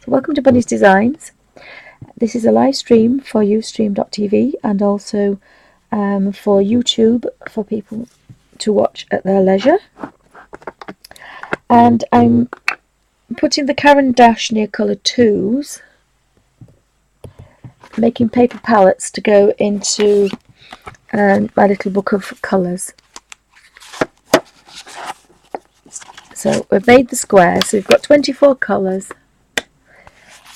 Welcome to Bunny's Designs. This is a live stream for ustream.tv and also for YouTube for people to watch at their leisure. And I'm putting the Caran D'Ache near colour 2s, making paper palettes to go into my little book of colours. So we've made the squares, so we've got 24 colours.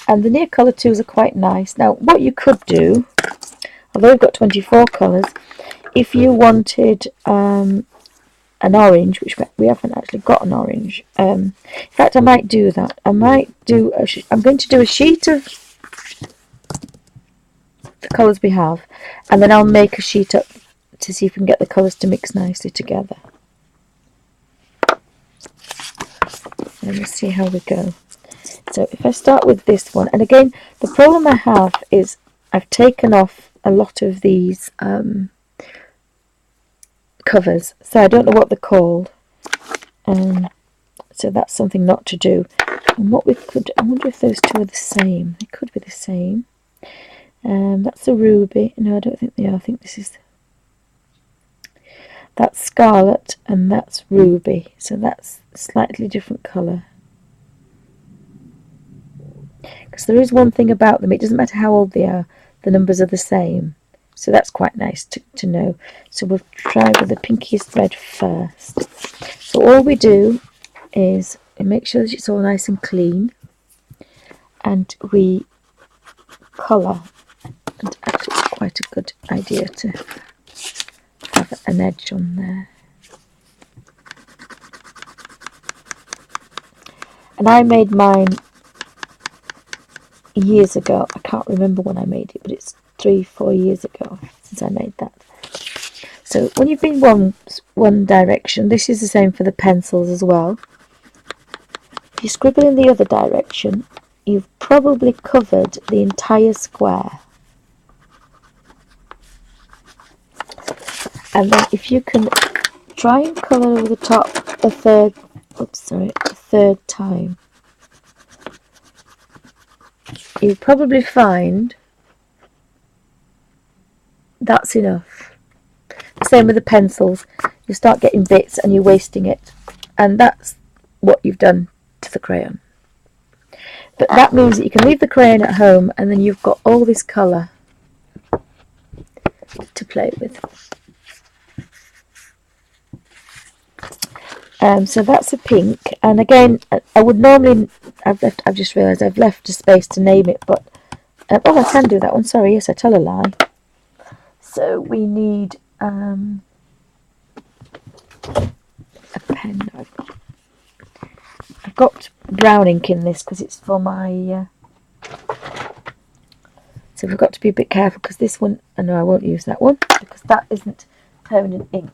And the near colour 2s are quite nice. Now, what you could do, although we've got 24 colours, if you wanted an orange, which we haven't actually got an orange. In fact, I might do that. I'm going to do a sheet of the colours we have, and then I'll make a sheet up to see if we can get the colours to mix nicely together. And we'll see how we go. So if I start with this one, and again, the problem I have is I've taken off a lot of these covers, so I don't know what they're called, so that's something not to do. And what we could, I wonder if those two are the same. They could be the same. That's a ruby. No, I don't think they are. I think that's scarlet and that's ruby, so that's a slightly different colour. Because there is one thing about them, it doesn't matter how old they are, the numbers are the same. So that's quite nice to know. So we'll try with the pinkiest red first. So all we do is we make sure that it's all nice and clean. And we colour. And actually it's quite a good idea to have an edge on there. And I made mine years ago. I can't remember when I made it, but it's 3-4 years ago since I made that. So when you've been one direction, this is the same for the pencils as well. If you scribble in the other direction, you've probably covered the entire square. And then if you can try and colour over the top a third time, you'll probably find that's enough. The same with the pencils. You start getting bits and you're wasting it, and that's what you've done to the crayon. But that means that you can leave the crayon at home and then you've got all this colour to play with. So that's a pink, and again, I would normally, I've just realised I've left a space to name it, but oh, I can do that one. Sorry, yes, I tell a lie. So we need a pen. I've got brown ink in this because it's for my. So we've got to be a bit careful because this one. No, I won't use that one because that isn't permanent ink.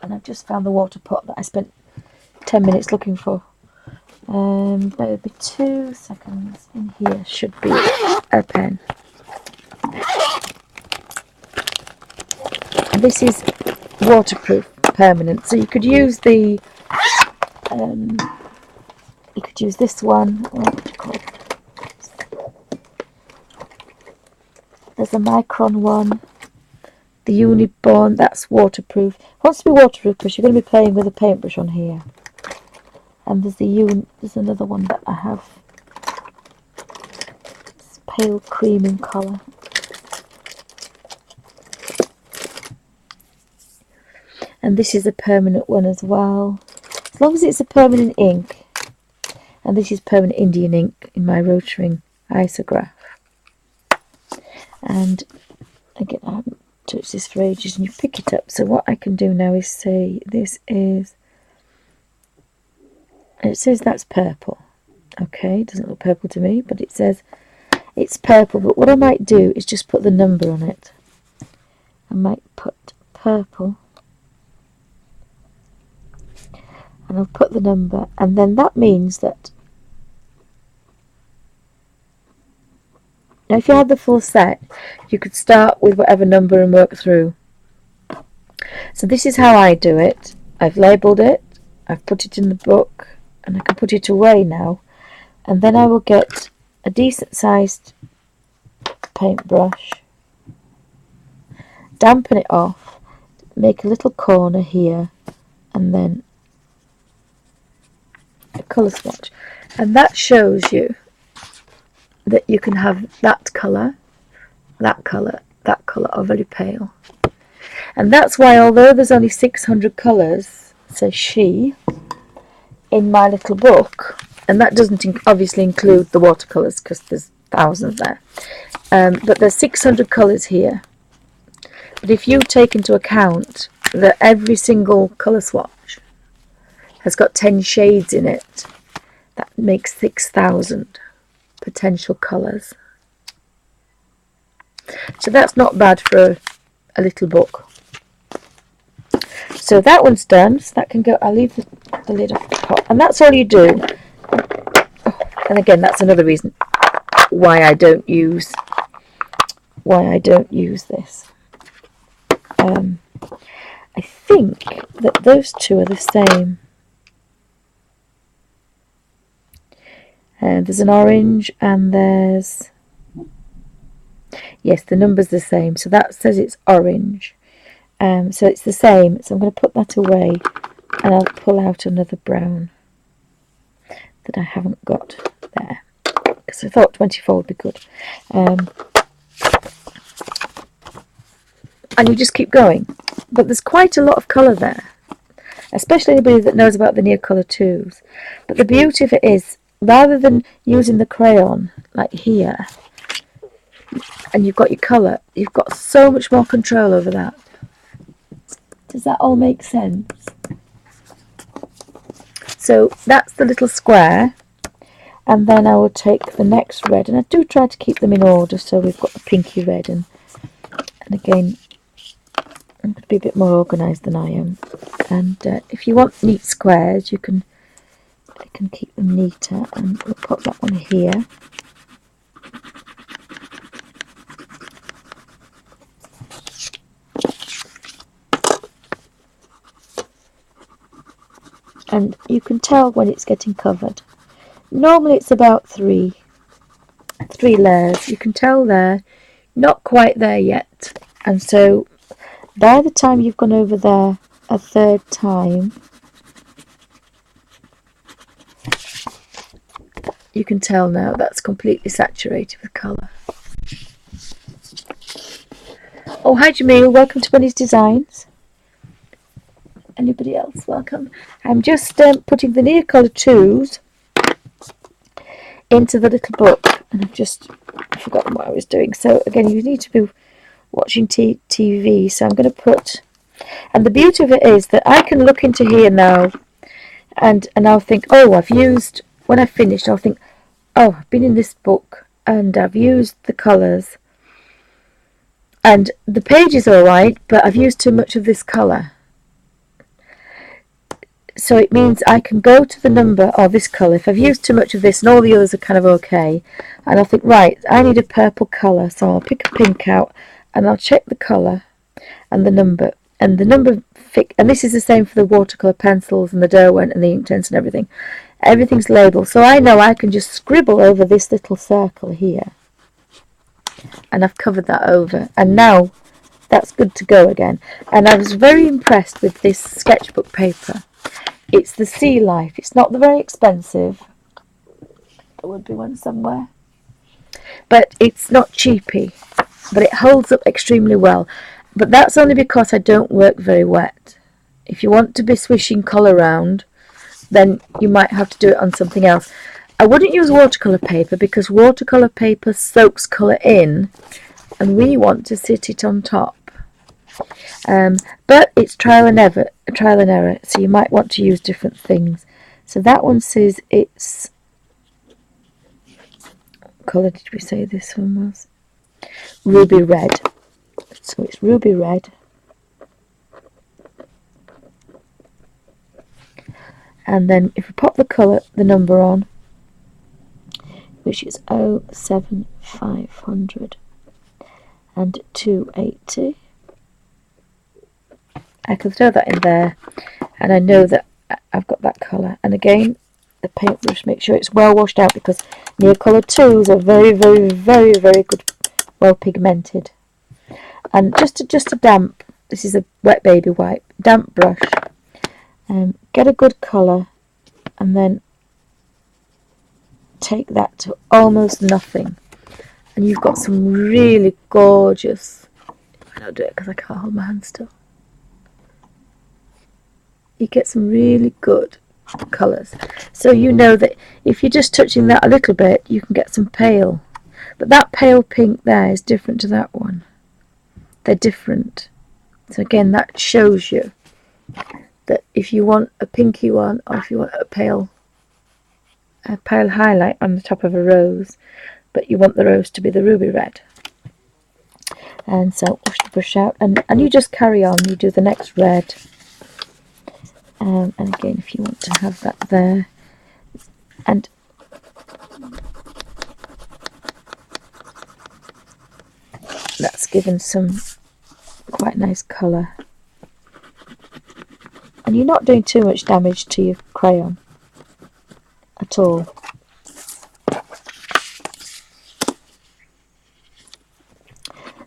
And I've just found the water pot that I spent 10 minutes looking for. There'll be 2 seconds. In here should be a pen. And this is waterproof, permanent. So you could use the. You could use this one. What do you call it? There's a micron one. The Uniborn, that's waterproof. It wants to be waterproof because you're going to be playing with a paintbrush on here. And there's another one that I have. It's pale cream in colour. And this is a permanent one as well. As long as it's a permanent ink. And this is permanent Indian ink in my Rotring isograph. And again, I haven't touch this for ages, and you pick it up. So what I can do now is say this is, it says that's purple. Okay, it doesn't look purple to me, but it says it's purple. But what I might do is just put the number on it. I might put purple, and I'll put the number, and then that means that now if you had the full set, you could start with whatever number and work through. So this is how I do it. I've labelled it, I've put it in the book, and I can put it away now, and then I will get a decent sized paintbrush, dampen it off, make a little corner here, and then a colour swatch, and that shows you that you can have that colour, that colour, that colour, or very pale. And that's why, although there's only 600 colours, says she, in my little book, and that doesn't obviously include the watercolours because there's thousands there, but there's 600 colours here. But if you take into account that every single colour swatch has got 10 shades in it, that makes 6,000 potential colours. So that's not bad for a little book. So that one's done, so that can go. I'll leave the lid off the pot, and that's all you do. Oh, and again, that's another reason why I don't use this. I think that those two are the same. And there's an orange, and there's, yes, the number's the same, so that says it's orange. So it's the same, so I'm going to put that away, and I'll pull out another brown that I haven't got there, because I thought 24 would be good. And you just keep going, but there's quite a lot of colour there, especially anybody that knows about the Neocolor 2s. But the beauty of it is, rather than using the crayon like here, and you've got your colour, you've got so much more control over that. Does that all make sense? So that's the little square, and then I will take the next red, and I do try to keep them in order, so we've got the pinky red, and again, I'm going to be a bit more organised than I am. And if you want neat squares, you can keep them neater, and we'll put that one here. And you can tell when it's getting covered. Normally it's about three layers. You can tell there, not quite there yet. And so by the time you've gone over there a third time, you can tell now that's completely saturated with colour. Oh, hi Jamil, welcome to Bunny's Designs. Anybody else, welcome. I'm just putting the Neocolor 2s into the little book, and I've just forgotten what I was doing. So again, you need to be watching TV, so I'm going to put, and the beauty of it is that I can look into here now, and I'll think, oh, I've used, when I've finished, I'll think, oh, I've been in this book, and I've used the colours, and the page is alright, but I've used too much of this colour. So it means I can go to the number of this colour. If I've used too much of this and all the others are kind of okay, and I'll think, right, I need a purple colour, so I'll pick a pink out, and I'll check the colour and the number. And the number, and this is the same for the watercolour pencils and the Derwent and the Inktense and everything. Everything's labelled, so I know I can just scribble over this little circle here. And I've covered that over, and now that's good to go again. And I was very impressed with this sketchbook paper. It's the Sea Life. It's not the very expensive. There would be one somewhere. But it's not cheapy. But it holds up extremely well. But that's only because I don't work very wet. If you want to be swishing colour around, then you might have to do it on something else. I wouldn't use watercolour paper because watercolour paper soaks colour in, and we want to sit it on top. But it's trial and error, so you might want to use different things. So that one says it's, what colour did we say this one was? Ruby red. So it's ruby red. And then if we pop the number on, which is 07500 and 280. I can throw that in there, and I know that I've got that colour. And again, the paintbrush, make sure it's well washed out, because Neocolor 2s are very, very, very, very good, well pigmented. And just a damp, this is a wet baby wipe, damp brush, get a good colour, and then take that to almost nothing, and you've got some really gorgeous, I don't do it because I can't hold my hand still, you get some really good colours. So you know that if you're just touching that a little bit, you can get some pale, but that pale pink there is different to that one. They're different. So again, that shows you that if you want a pinky one, or if you want a pale highlight on the top of a rose, but you want the rose to be the ruby red. And so wash the brush out, and you just carry on, you do the next red. And again, if you want to have that there, and that's given some quite nice colour, and you're not doing too much damage to your crayon at all.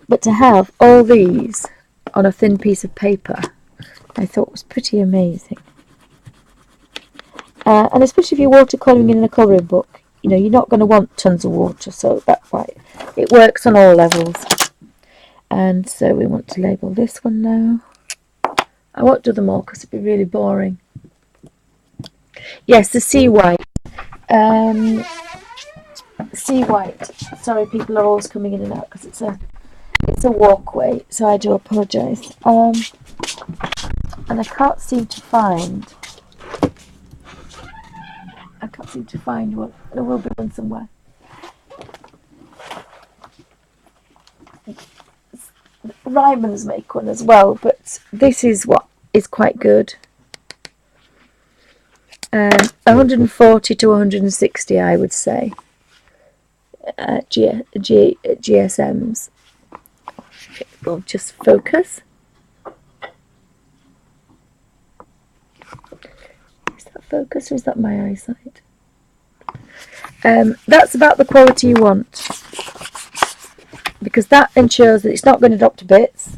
But to have all these on a thin piece of paper, I thought was pretty amazing. And especially if you're watercolouring in a colouring book, you know, you're not going to want tons of water, so that's why it works on all levels. And so we want to label this one now. I won't do them all because it'd be really boring. Yes, the sea white. Sea white. Sorry, people are always coming in and out because it's a walkway, so I do apologise. And I can't seem to find one. There will be one somewhere. Ryman's make one as well, but this is what is quite good. 140 to 160, I would say. GSMs. We'll just focus. Is that focus, or is that my eyesight? That's about the quality you want, because that ensures that it's not going to drop to bits.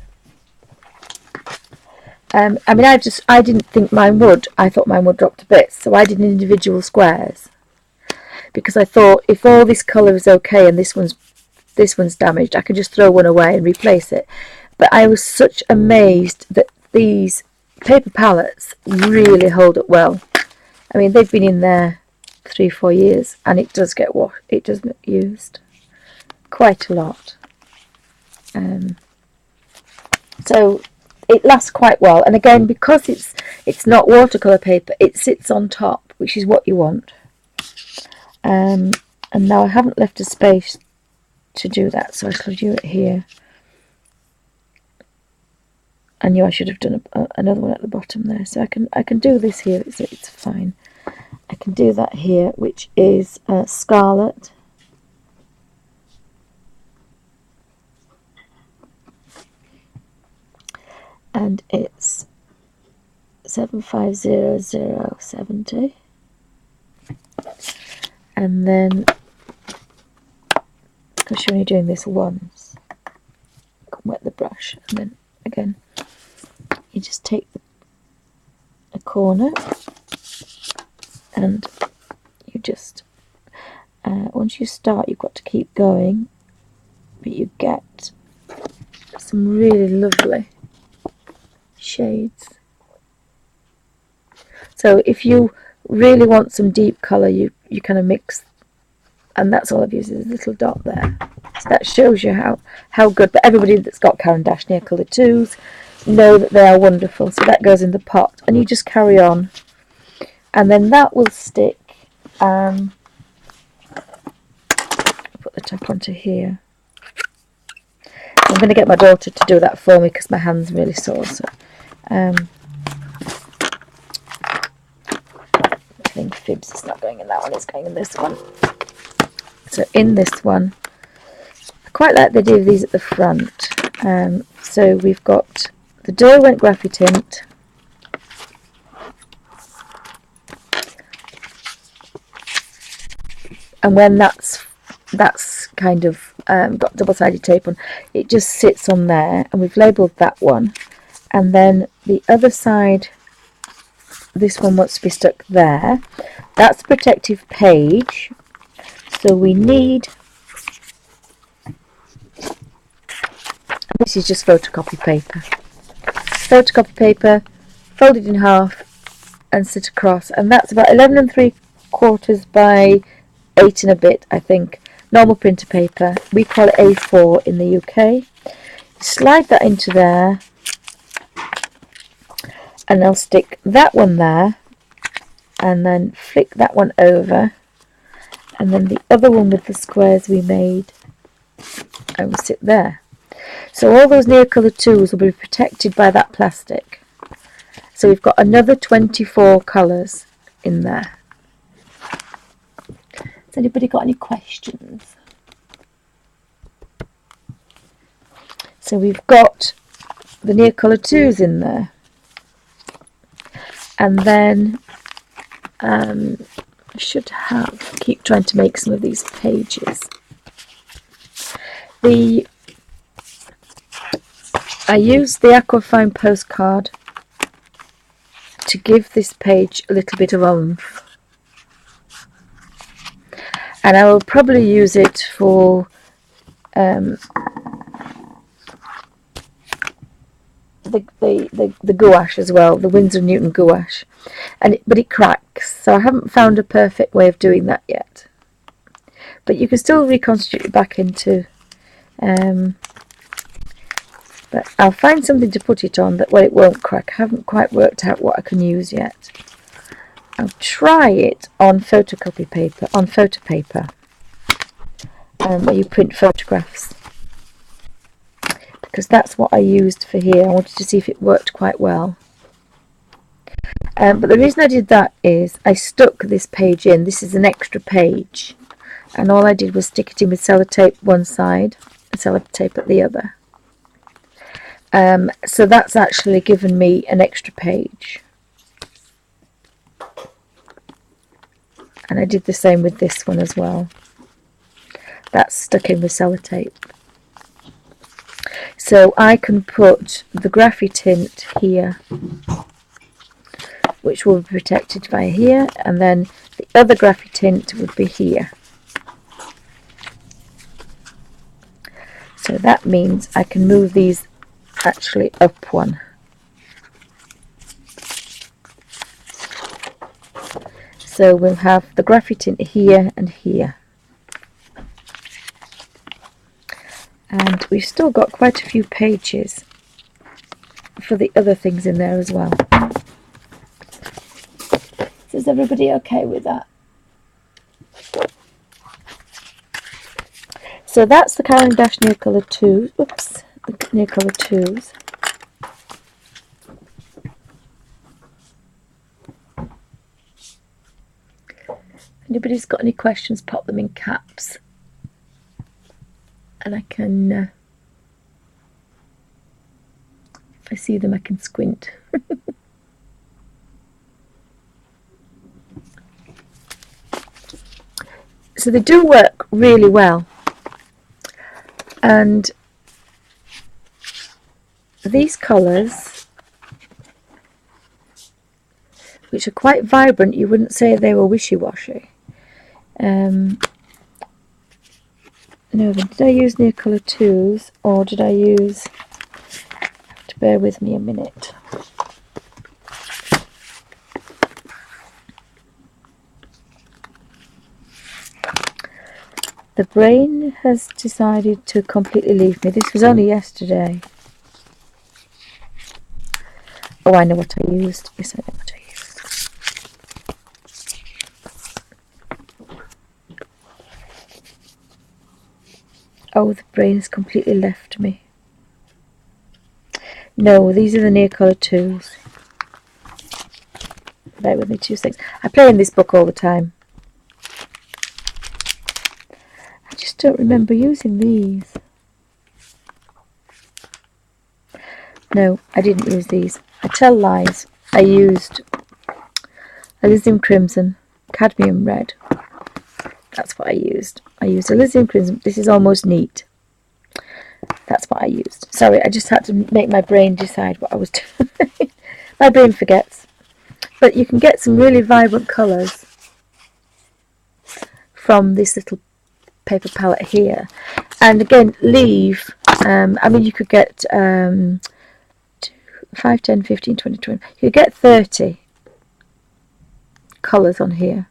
I mean, I didn't think mine would. I thought mine would drop to bits, so I did individual squares, because I thought if all this colour is okay and this one's damaged, I could just throw one away and replace it. But I was such amazed that these paper palettes really hold up well. I mean, they've been in there 3-4 years, and it does get washed. It does get used quite a lot. So it lasts quite well, and again, because it's not watercolour paper, it sits on top, which is what you want. And now I haven't left a space to do that, so I shall do it here. I knew I should have done another one at the bottom there, so I can do this here. It's fine. I can do that here, which is Scarlet. And it's 750070. And then, because you're only doing this once, you can wet the brush, and then again you just take a corner, and you just once you start, you've got to keep going, but you get some really lovely shades. So if you really want some deep colour, you kind of mix, and that's all I've used is a little dot there. So that shows you how good. But everybody that's got Caran D'Ache Neocolor 2s know that they are wonderful. So that goes in the pot, and you just carry on, and then that will stick. Put the top onto here. I'm going to get my daughter to do that for me because my hand's really sore. So I think fibs is not going in that one, it's going in this one. So in this one, I quite like they do these at the front. So we've got the Derwent Graphitint, and when that's kind of got double-sided tape on, it just sits on there, and we've labelled that one. And then the other side, this one wants to be stuck there. That's a protective page, so we need, this is just photocopy paper. Photocopy paper, folded in half and sit across, and that's about 11 3/4 by 8 and a bit, I think. Normal printer paper. We call it A4 in the UK. Slide that into there, and I'll stick that one there, and then flick that one over, and then the other one with the squares we made, I will sit there. So all those near colour tools will be protected by that plastic. So we've got another 24 colours in there. Has anybody got any questions? So we've got the near colour 2s in there. And then I should keep trying to make some of these pages. I used the Aquafine postcard to give this page a little bit of oomph. And I will probably use it for the gouache as well, the Winsor & Newton gouache, but it cracks, so I haven't found a perfect way of doing that yet. But you can still reconstitute it back into, but I'll find something to put it on that it won't crack. I haven't quite worked out what I can use yet. I'll try it on photocopy paper, on photo paper, where you print photographs, because that's what I used for here. I wanted to see if it worked quite well. But the reason I did that is I stuck this page in. This is an extra page, and all I did was stick it in with sellotape one side and sellotape at the other. So that's actually given me an extra page. And I did the same with this one as well. That's stuck in with sellotape. So I can put the Graffy tint here, which will be protected by here, and then the other Graffy tint would be here. So that means I can move these actually up one. So we'll have the Graffy tint here and here. And we've still got quite a few pages for the other things in there as well. So is everybody okay with that? So that's the Caran D'Ache Near Colour 2. Oops, the Near Colour 2s. If anybody's got any questions, pop them in caps, and I can, if I see them, I can squint. So they do work really well, and these colours, which are quite vibrant, you wouldn't say they were wishy-washy. No, did I use Near Colour 2s, or did I use, have to bear with me a minute. The brain has decided to completely leave me. This was only yesterday. Oh, I know what I used. Yes, I know what I used. Oh, the brain has completely left me. No, these are the Near Colour 2s. Bear with me 2 seconds. I play in this book all the time. I just don't remember using these. No, I didn't use these. I tell lies. I used Elysium Crimson, Cadmium Red, That's what I used. I used alizarin crimson. This is almost neat. That's what I used. Sorry, I just had to make my brain decide what I was doing. My brain forgets. But you can get some really vibrant colours from this little paper palette here. And again, leave. I mean, you could get 5, 10, 15, 20, 20. You could get 30 colours on here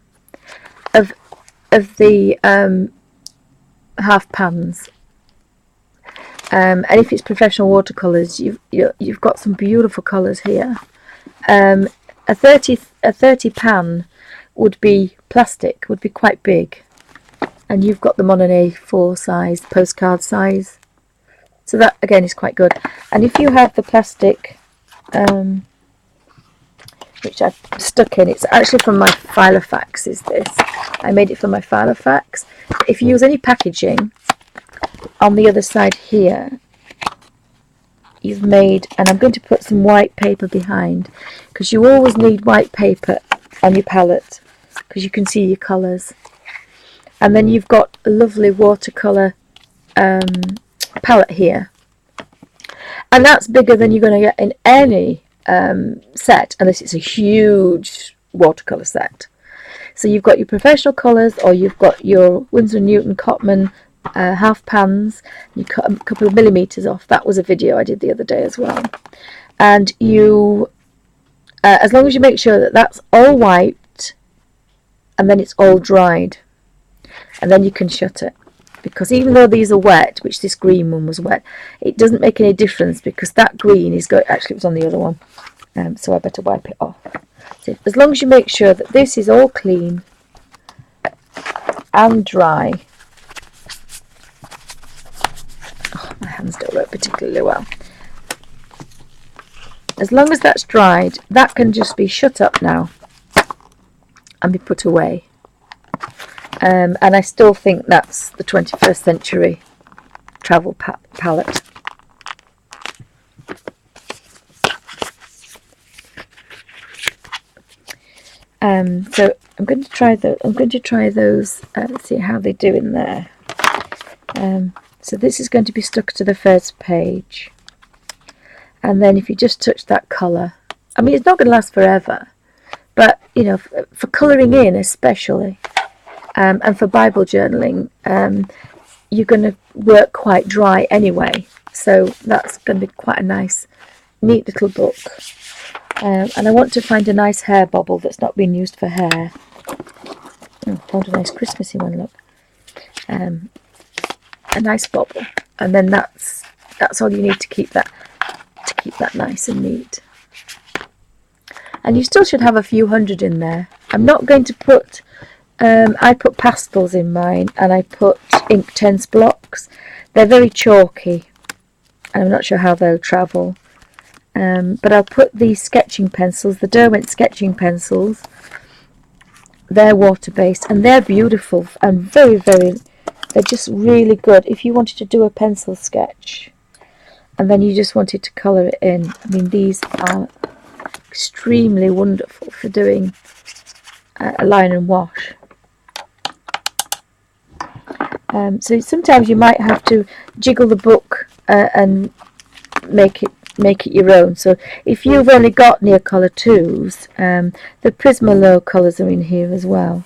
of the half pans. And if it's professional watercolours, you've got some beautiful colours here. A 30 pan would be plastic, would be quite big, and you've got them on an A4 size, postcard size. So that again is quite good. And if you have the plastic, which I've stuck in, it's actually from my Filofax. Is this? I made it from my Filofax. If you use any packaging, on the other side here, you've made, and I'm going to put some white paper behind, because you always need white paper on your palette because you can see your colours. And then you've got a lovely watercolour palette here, and that's bigger than you're going to get in any set, unless it's a huge watercolour set. So you've got your professional colours, or you've got your Winsor & Newton Cotman half pans. You cut a couple of millimetres off. That was a video I did the other day as well. And you, as long as you make sure that that's all white and then it's all dried, and then you can shut it. Because even though these are wet, which this green one was wet, it doesn't make any difference, because that green is going, actually it was on the other one, so I better wipe it off. So as long as you make sure that this is all clean and dry. Oh, my hands don't work particularly well. As long as that's dried, that can just be shut up now and be put away. And I still think that's the 21st century travel palette. So I'm going to try those. See how they do in there. So this is going to be stuck to the first page, and then if you just touch that colour, I mean, it's not going to last forever, but you know, for colouring in especially, and for Bible journaling, you're going to work quite dry anyway, so that's going to be quite a nice, neat little book. And I want to find a nice hair bobble that's not been used for hair. Oh, found a nice Christmassy one, look. A nice bobble, and then that's all you need to keep that nice and neat. And you still should have a few hundred in there. I'm not going to put I put pastels in mine, and I put Inktense blocks. They're very chalky, and I'm not sure how they'll travel. But I'll put these sketching pencils, the Derwent sketching pencils. They're water-based, and they're beautiful and very, very, they're just really good. If you wanted to do a pencil sketch and then you just wanted to colour it in, I mean, these are extremely wonderful for doing a line and wash. So sometimes you might have to jiggle the book and make it your own. So if you've only got Neocolor 2s, the Prismalow colours are in here as well,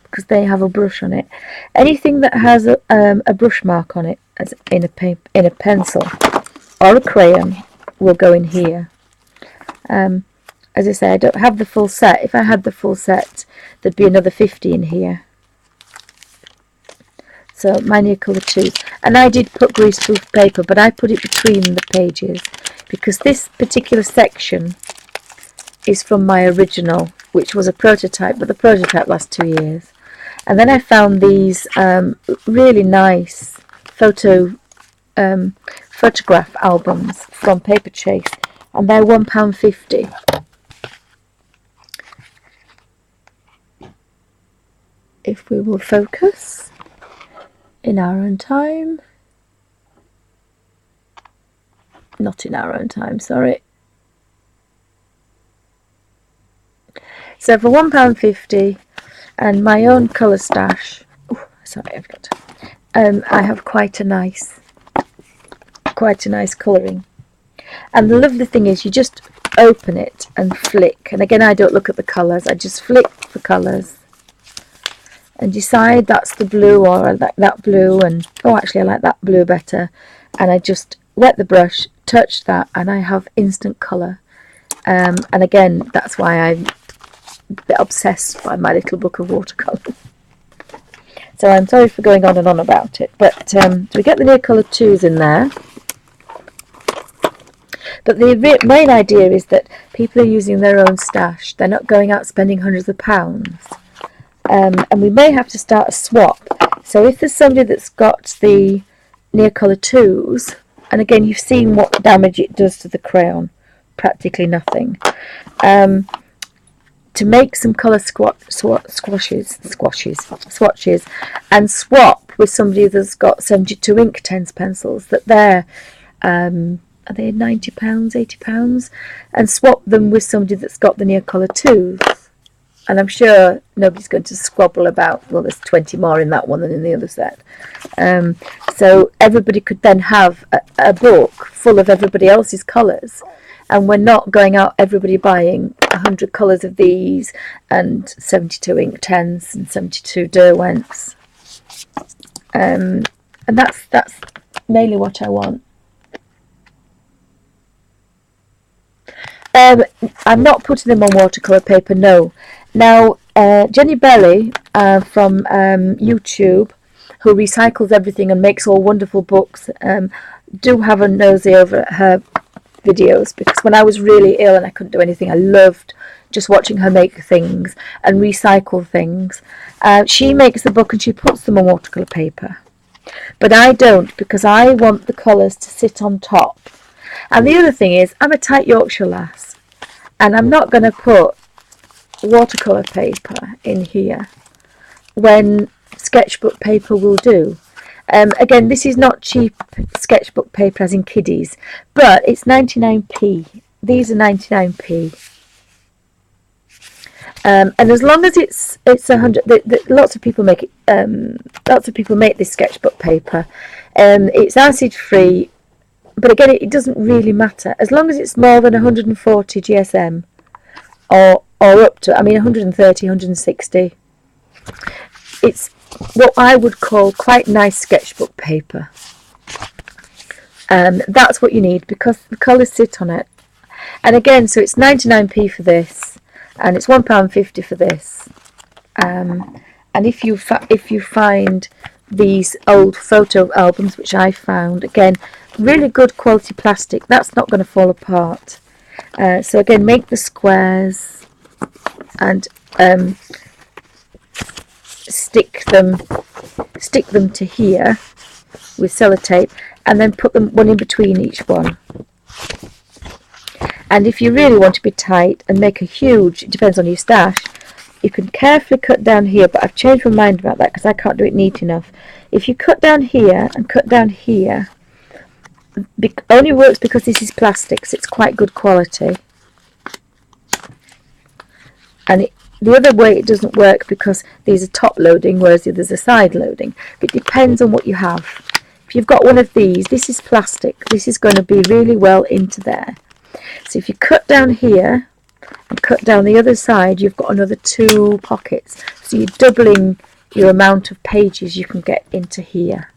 because they have a brush on it. Anything that has a brush mark on it, as in a pencil or a crayon, will go in here. As I say, I don't have the full set. If I had the full set, there'd be another 50 in here. So my Neocolor 2s, and I did put greaseproof paper, but I put it between the pages, because this particular section is from my original, which was a prototype, but the prototype lasts 2 years. And then I found these really nice photograph albums from Paper Chase, and they're £1.50. If we will focus in our own time. Not in our own time, sorry. So for £1.50 and my own colour stash. Ooh, sorry, I've got I have quite a nice colouring. And the lovely thing is you just open it and flick, and again I don't look at the colours, I just flick the colours and decide that's the blue, or I like that blue, and oh actually I like that blue better, and I just wet the brush, touch that, and I have instant colour. And again, that's why I'm a bit obsessed by my little book of watercolours. So I'm sorry for going on and on about it, but we get the near colour 2s in there. But the main idea is that people are using their own stash. They're not going out spending hundreds of pounds. And we may have to start a swap. So if there's somebody that's got the near colour 2s, and again you've seen what damage it does to the crayon, practically nothing. To make some colour swatches and swap with somebody that's got 72 ink Tens pencils, that they're are they £90, £80, and swap them with somebody that's got the near colour 2s. And I'm sure nobody's going to squabble about, well, there's 20 more in that one than in the other set. So everybody could then have a book full of everybody else's colours, and we're not going out everybody buying 100 colours of these and 72 ink Tens and 72 Derwents. And that's mainly what I want. I'm not putting them on watercolour paper, no. Now, Jenny Belly from YouTube, who recycles everything and makes all wonderful books, do have a nosy over at her videos, because when I was really ill and I couldn't do anything, I loved just watching her make things and recycle things. She makes the book and she puts them on watercolour paper. But I don't, because I want the colours to sit on top. And the other thing is, I'm a tight Yorkshire lass, and I'm not going to put watercolour paper in here when sketchbook paper will do. Again, this is not cheap sketchbook paper as in kiddies, but it's 99p. These are 99p. And as long as it's 100, lots of people make it. Lots of people make this sketchbook paper. It's acid free. But again, it doesn't really matter. As long as it's more than 140 GSM or up to, 130, 160, it's what I would call quite nice sketchbook paper. That's what you need, because the colours sit on it. And again, so it's 99p for this, and it's £1.50 for this. And if you find these old photo albums, which I found, again, really good quality plastic, that's not going to fall apart. So again, make the squares and stick them to here with sellotape, and then put them one in between each one. And if you really want to be tight and make a huge, it depends on your stash, you can carefully cut down here, but I've changed my mind about that because I can't do it neat enough. If you cut down here and cut down here, it only works because this is plastic, so it's quite good quality. And the other way it doesn't work because these are top loading, whereas the others are side loading. It depends on what you have. If you've got one of these, this is plastic, this is going to be really well into there. So if you cut down here and cut down the other side, you've got another 2 pockets. So you're doubling your amount of pages you can get into here.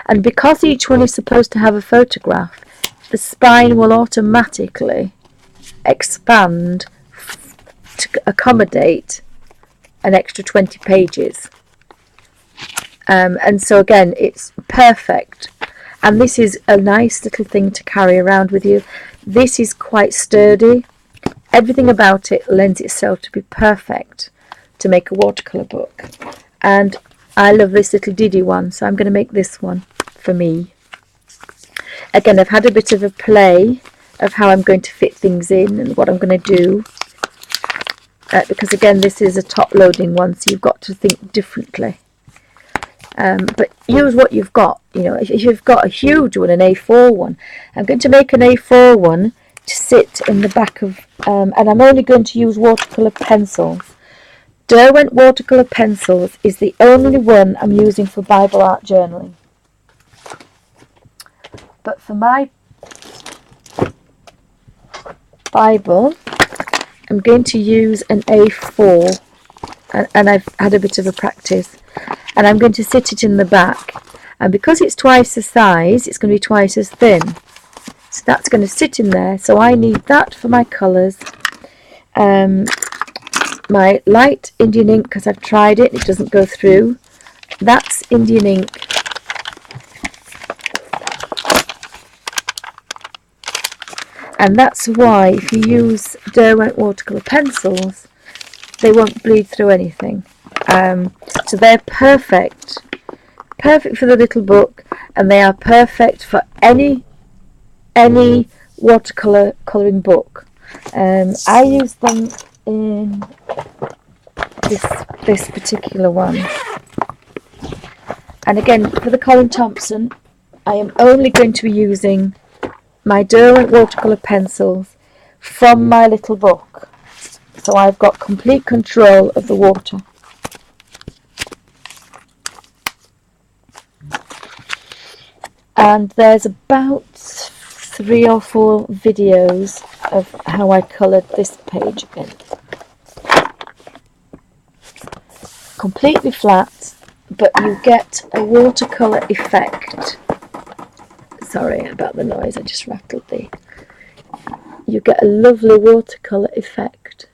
And because each one is supposed to have a photograph, the spine will automatically expand to accommodate an extra 20 pages. And so again, it's perfect. And this is a nice little thing to carry around with you. This is quite sturdy. Everything about it lends itself to be perfect to make a watercolour book. And I love this little Diddy one, so I'm going to make this one for me. Again, I've had a bit of a play of how I'm going to fit things in and what I'm going to do. Because again, this is a top loading one, so you've got to think differently. But use what you've got. You know, if you've got a huge one, an A4 one, I'm going to make an A4 one to sit in the back of, and I'm only going to use watercolour pencils Derwent watercolour pencils is the only one I'm using for Bible art journaling. But for my Bible, I'm going to use an A4, and I've had a bit of a practice, and I'm going to sit it in the back, and because it's twice the size, it's going to be twice as thin, so that's going to sit in there. So I need that for my colours. My light Indian ink, because I've tried it, it doesn't go through. That's Indian ink. And that's why if you use Derwent watercolour pencils, they won't bleed through anything. So they're perfect for the little book, and they are perfect for any watercolour colouring book. I use them in this particular one. And again, for the Colin Thompson, I am only going to be using my Derwent watercolour pencils from my little book, so I've got complete control of the water. And there's about 3 or 4 videos of how I coloured this page again. Completely flat, but you get a watercolour effect. Sorry about the noise, I just rattled you get a lovely watercolour effect.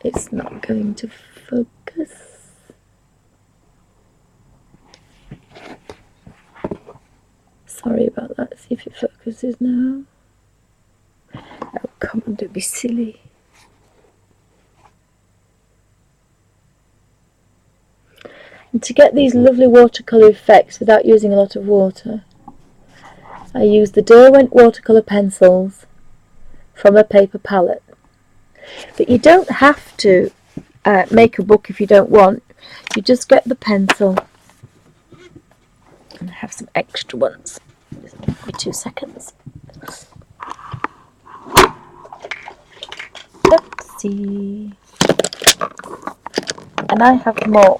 It's not going to focus. Sorry about that. See if it focuses now. Oh, come on, don't be silly. And to get these lovely watercolour effects without using a lot of water, I use the Derwent watercolour pencils from a paper palette. But you don't have to make a book if you don't want. You just get the pencil. And I have some extra ones. Just give me 2 seconds. Oopsie. And I have more.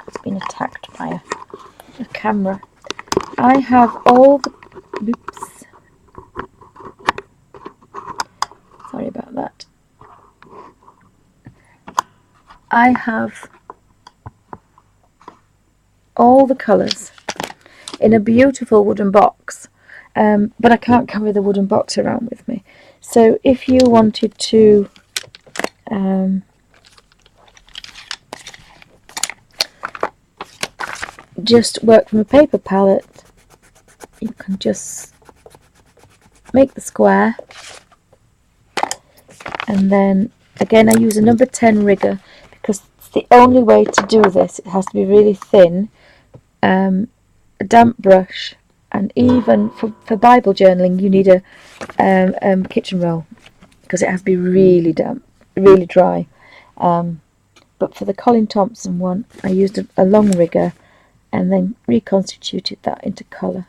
It's been attacked by a camera. I have all the... Oops. Sorry about that. I have all the colours in a beautiful wooden box, but I can't carry the wooden box around with me. So if you wanted to just work from a paper palette, you can just make the square, and then again I use a number 10 rigger because it's the only way to do this. It has to be really thin, a damp brush, and even for Bible journaling you need a kitchen roll because it has to be really damp, really dry. But for the Colin Thompson one I used a long rigger and then reconstituted that into colour.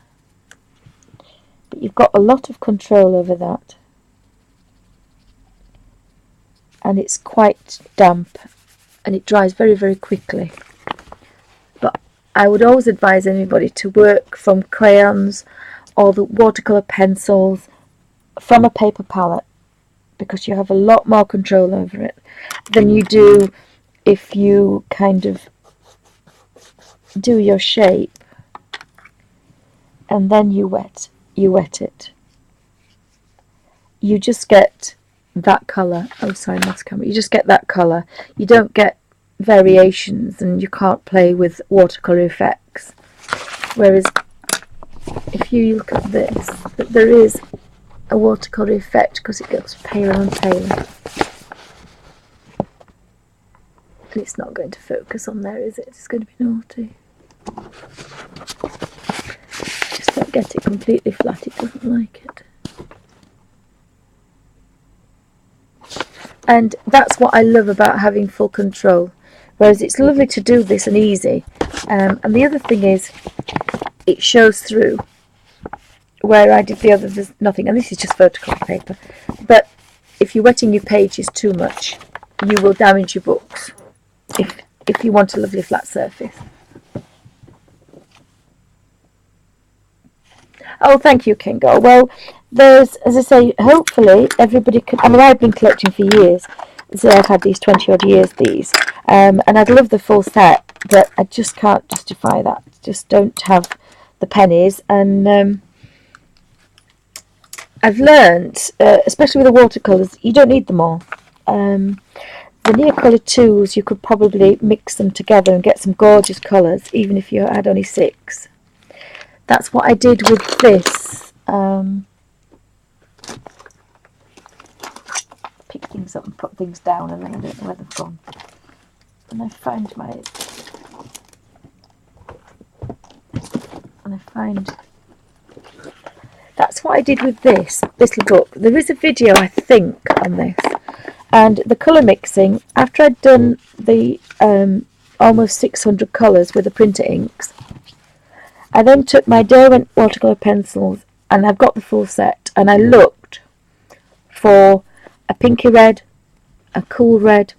But you've got a lot of control over that, and it's quite damp and it dries very, very quickly. But I would always advise anybody to work from crayons or the watercolour pencils from a paper palette, because you have a lot more control over it than you do if you kind of do your shape and then you wet it. You just get that colour. Oh, sorry, mass camera. You just get that colour. You don't get variations, and you can't play with watercolour effects. Whereas if you look at this, there is a watercolour effect because it gets paler and paler. And it's not going to focus on there, is it? It's going to be naughty. Just don't get it completely flat, it doesn't like it. And that's what I love about having full control. Whereas it's lovely to do this and easy. And the other thing is, it shows through. Where I did the other, there's nothing. And this is just photocopy paper. But if you're wetting your pages too much, you will damage your books if you want a lovely flat surface. Oh, thank you, Kingo. Well, there's, as I say, hopefully everybody can. I mean, I've been collecting for years. So I've had these 20 odd years, and I'd love the full set, but I just can't justify that. Just don't have the pennies, and I've learnt, especially with the watercolours, you don't need them all. The Neocolour 2s, you could probably mix them together and get some gorgeous colours, even if you had only 6. That's what I did with this. Pick things up and put things down, and then I don't know where they've gone. And I find that's what I did with this little book. There is a video, I think, on this. And the colour mixing, after I'd done the almost 600 colours with the printer inks, I then took my Derwent watercolour pencils, and I've got the full set, and I looked for a pinky red, a cool red,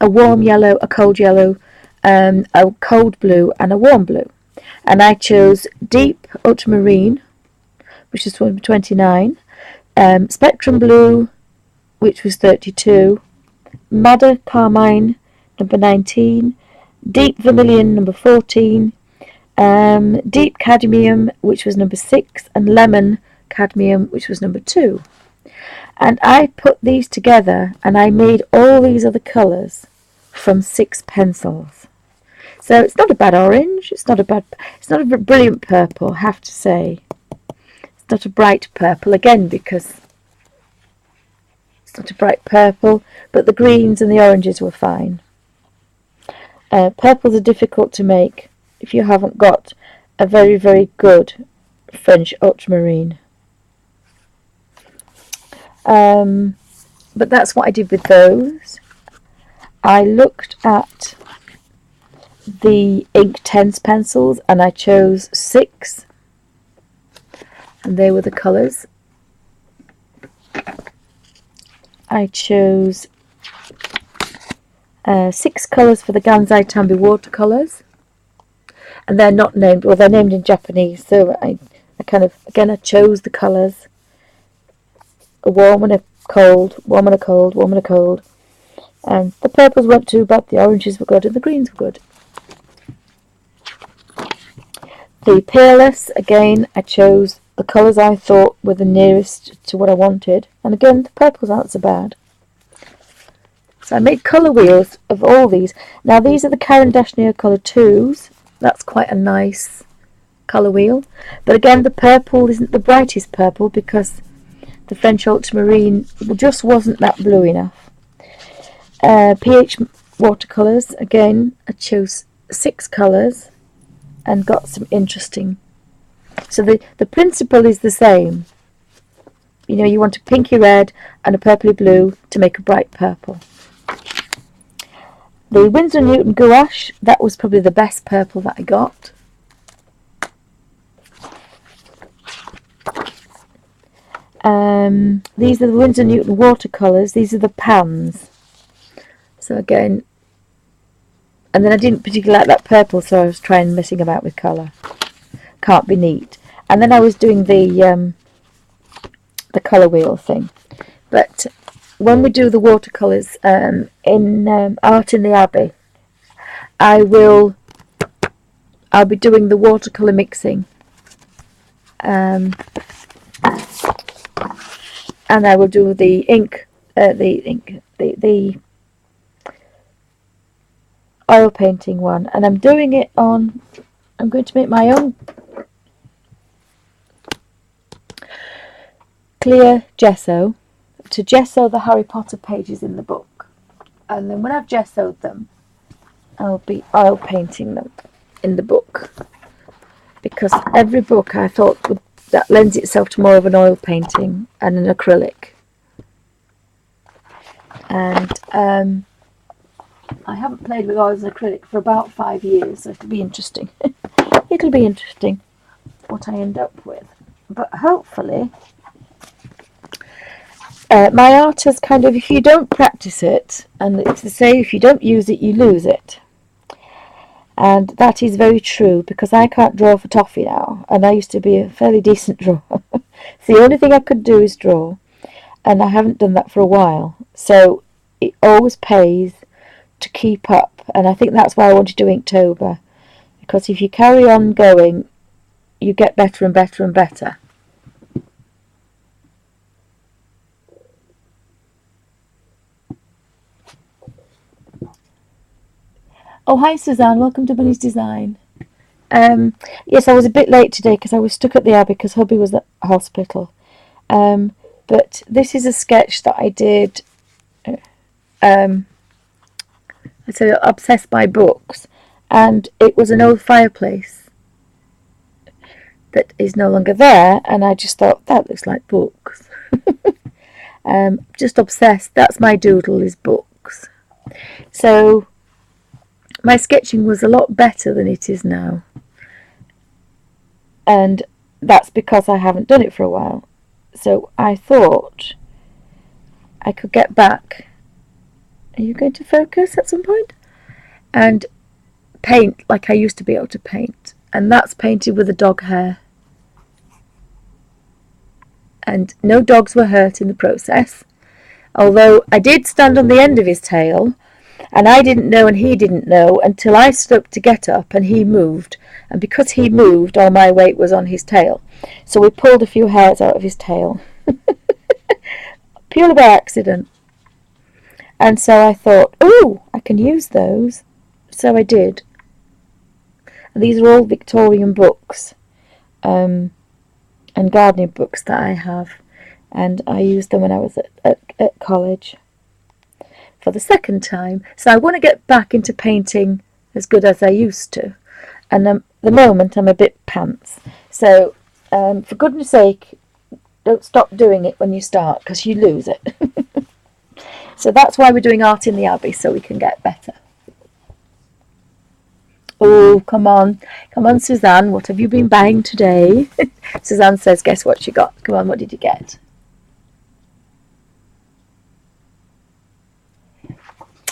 a warm yellow, a cold yellow, a cold blue, and a warm blue. And I chose deep ultramarine, which is 29, spectrum blue, which was 32, madder carmine, number 19, deep vermilion, number 14, deep cadmium, which was number 6, and lemon cadmium, which was number 2. And I put these together, and I made all these other colours from 6 pencils. So it's not a bad orange. It's not a brilliant purple, I have to say. It's not a bright purple, again, because it's not a bright purple, but the greens and the oranges were fine. Purples are difficult to make if you haven't got a very, very good French ultramarine. But that's what I did with those. I looked at the Inktense pencils, and I chose 6, and they were the colours. I chose 6 colours for the Gansai Tambi watercolours, and they're not named, well, they're named in Japanese, so I kind of, again, I chose the colours, a warm and a cold, warm and a cold, warm and a cold, and the purples weren't too bad, the oranges were good, and the greens were good. The Peerless, again, I chose the colours I thought were the nearest to what I wanted, and again, the purples aren't so bad. So I made colour wheels of all these. Now these are the Caran D'Ache Neocolour 2s. That's quite a nice colour wheel. But again, the purple isn't the brightest purple because the French ultramarine just wasn't that blue enough. PH watercolours, again, I chose 6 colours and got some interesting. So the principle is the same. You know, you want a pinky red and a purpley blue to make a bright purple. The Winsor & Newton gouache, that was probably the best purple that I got. These are the Winsor & Newton watercolours. These are the pans. So again, and then I didn't particularly like that purple, so I was trying messing about with colour. Can't be neat. And then I was doing the colour wheel thing. But when we do the watercolours in Art in the Abbey, I'll be doing the watercolour mixing, and I will do the oil painting one, and I'm doing it on. I'm going to make my own clear gesso to gesso the Harry Potter pages in the book, and then when I've gessoed them, I'll be oil painting them in the book, because every book I thought that lends itself to more of an oil painting and an acrylic. And I haven't played with oils and acrylic for about 5 years, so it'll be interesting. It'll be interesting what I end up with, but hopefully My art is kind of, if you don't practice it, and it's to say if you don't use it, you lose it. And that is very true, because I can't draw for toffee now, and I used to be a fairly decent drawer. So the only thing I could do is draw, and I haven't done that for a while. So it always pays to keep up, and I think that's why I want to do Inktober, because if you carry on going, you get better and better and better. Oh, hi Suzanne, welcome to Bunny's Design. Yes, I was a bit late today because I was stuck at the Abbey because hubby was at hospital. But this is a sketch that I did. I said obsessed by books, and it was an old fireplace that is no longer there, and I just thought that looks like books. Just obsessed. That's my doodle, is books. So my sketching was a lot better than it is now, and that's because I haven't done it for a while. So I thought I could get back. Are you going to focus at some point? And paint like I used to be able to paint. And that's painted with a dog hair. And no dogs were hurt in the process. Although I did stand on the end of his tail, and I didn't know and he didn't know until I stood up to get up and he moved. And because he moved, all my weight was on his tail. So we pulled a few hairs out of his tail. Purely by accident. And so I thought, oh, I can use those. So I did. And these are all Victorian books and gardening books that I have. And I used them when I was at college for the second time. So I want to get back into painting as good as I used to. And at the moment I'm a bit pants. So for goodness sake, don't stop doing it when you start, because you lose it. So that's why we're doing Art in the Abbey, so we can get better. Oh, come on. Come on, Suzanne. What have you been buying today? Suzanne says, guess what you got? Come on, what did you get?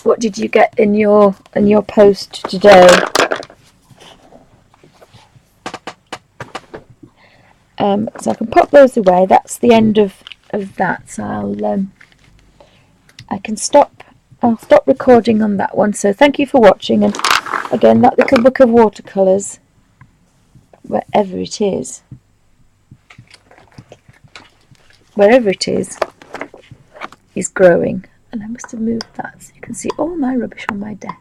What did you get in your post today? So I can pop those away. That's the end of that. So I'll stop recording on that one. So thank you for watching, and again, that little book of watercolours, wherever it is, is growing. And I must have moved that so you can see all my rubbish on my desk.